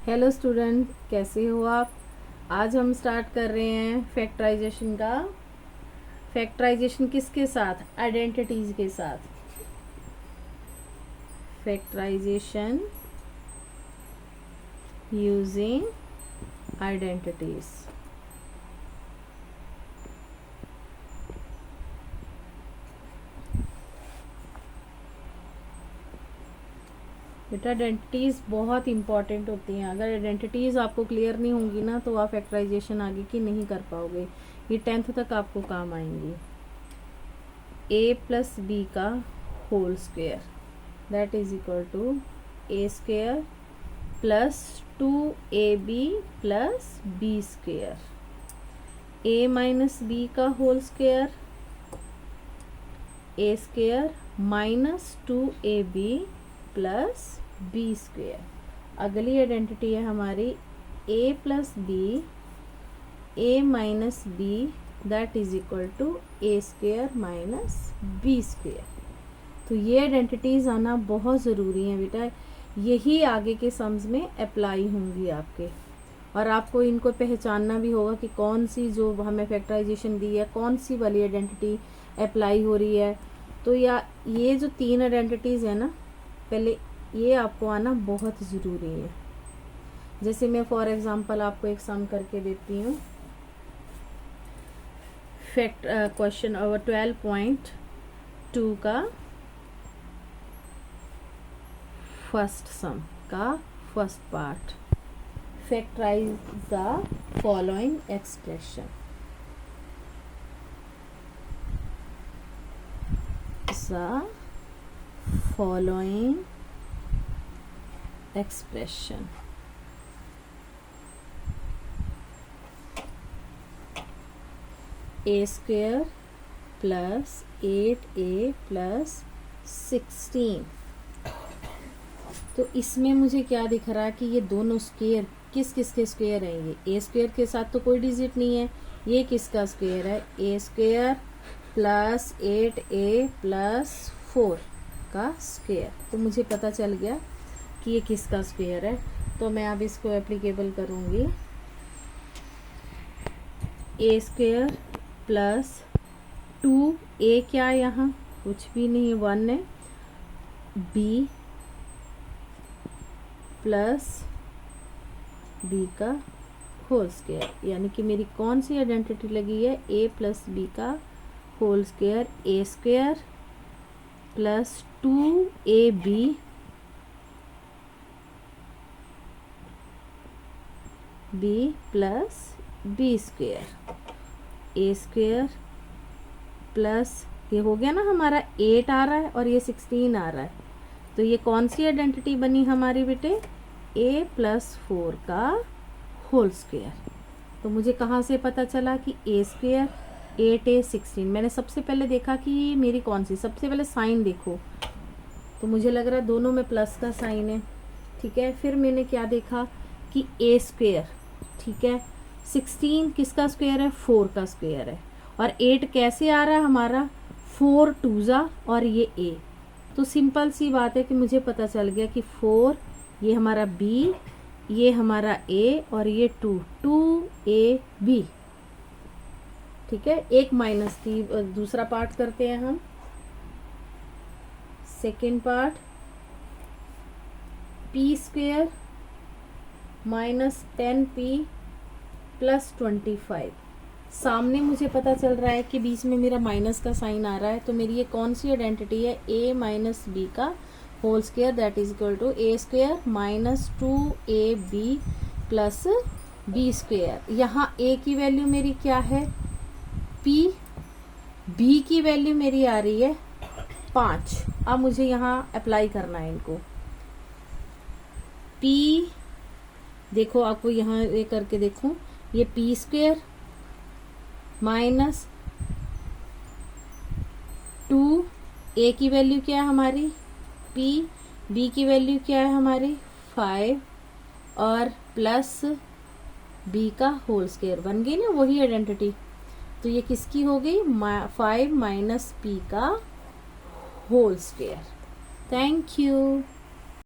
Hello student, कैसे हो आप। आज हम स्टार्ट कर रहे हैं फैक्टराइजेशन का। फैक्टराइजेशन किसके साथ? आइडेंटिटीज के साथ। Factorisation using identities. बेटा आइडेंटिटीज़ बहुत इंपॉर्टेंट होती हैं। अगर आइडेंटिटीज़ आपको क्लियर नहीं होंगी ना तो आप फैक्टराइजेशन आगे की नहीं कर पाओगे। ये 10th तक आपको काम आएंगी। a प्लस बी का whole square that is equal to A square plus 2ab plus B square. a minus B का whole square A square minus 2ab plus B square. अगली आइडेंटिटी है हमारी a plus B a minus B that is equal to A square minus B square. तो ये identities आना बहुत ज़रूरी है बेटा, यही आगे के सम्स में अप्लाई होंगी आपके। और आपको इनको पहचानना भी होगा कि कौन सी जो हमें फैक्टराइजेशन दी है कौन सी वाली आइडेंटिटी अप्लाई हो रही है। तो या ये जो 3 आइडेंटिटीज़ है ना, पहले ये आपको आना बहुत ज़रूरी है। जैसे मैं फॉर एग्जांपल आपको एक सम करके देती हूँ। फैक्ट क्वेश्चन ओवर 12.2 का फर्स्ट सम का first part. Factorise the following expression. The following expression. A square plus 8a plus 16। तो इसमें मुझे क्या दिख रहा है कि ये दोनों स्क्वेयर किस किस के स्क्वेयर हैं। ये ए स्क्वेयर के साथ तो कोई डिजिट नहीं है। ये किसका स्क्वेयर है? ए स्क्वेयर प्लस 8a प्लस 4 का स्क्वेयर। तो मुझे पता चल गया कि ये किसका स्क्वेयर है। तो मैं अब इसको एप्लीकेबल करूँगी। ए स्क्वेयर प्लस 2a क्या है, यहाँ कुछ भी नहीं 1 है। बी प्लस बी का होल स्क्वेयर, यानी कि मेरी कौन सी आइडेंटिटी लगी है? a प्लस बी का whole square. A square plus 2ab B plus B square. A square plus ये हो गया ना हमारा 8 आ रहा है और ये 16 आ रहा है। तो ये कौन सी आइडेंटिटी बनी हमारी बेटे? a प्लस 4 का होल स्क्वेयर। तो मुझे कहाँ से पता चला कि ए स्क्वेयर 8a 16। मैंने सबसे पहले देखा कि ये मेरी कौन सी, सबसे पहले साइन देखो तो मुझे लग रहा है दोनों में प्लस का साइन है, ठीक है। फिर मैंने क्या देखा कि ए स्क्वेयर, ठीक है, 16 किसका स्क्वेयर है? 4 का स्क्वेयर है। और 8 कैसे आ रहा है हमारा? 4 2 और ये a। तो सिंपल सी बात है कि मुझे पता चल गया कि 4 ये हमारा b, ये हमारा a और ये 2ab, ठीक है। एक माइनस की दूसरा पार्ट करते हैं हम। Second part p square minus 10p plus 25। सामने मुझे पता चल रहा है कि बीच में मेरा माइनस का साइन आ रहा है। तो मेरी ये कौन सी आइडेंटिटी है? a माइनस बी का whole square that is equal to A square minus 2ab plus B square. यहाँ a की वैल्यू मेरी क्या है? p। b की वैल्यू मेरी आ रही है 5। अब मुझे यहाँ अप्लाई करना है इनको। p देखो, आपको यहाँ ये करके देखो, ये p स्क्वेयर माइनस 2a की वैल्यू क्या है हमारी? p। b की वैल्यू क्या है हमारी? 5 और प्लस b का होल स्क्वेयर। बन गई ना वही आइडेंटिटी। तो ये किसकी हो गई? 5 माइनस p का होल स्क्वेयर। Thank you.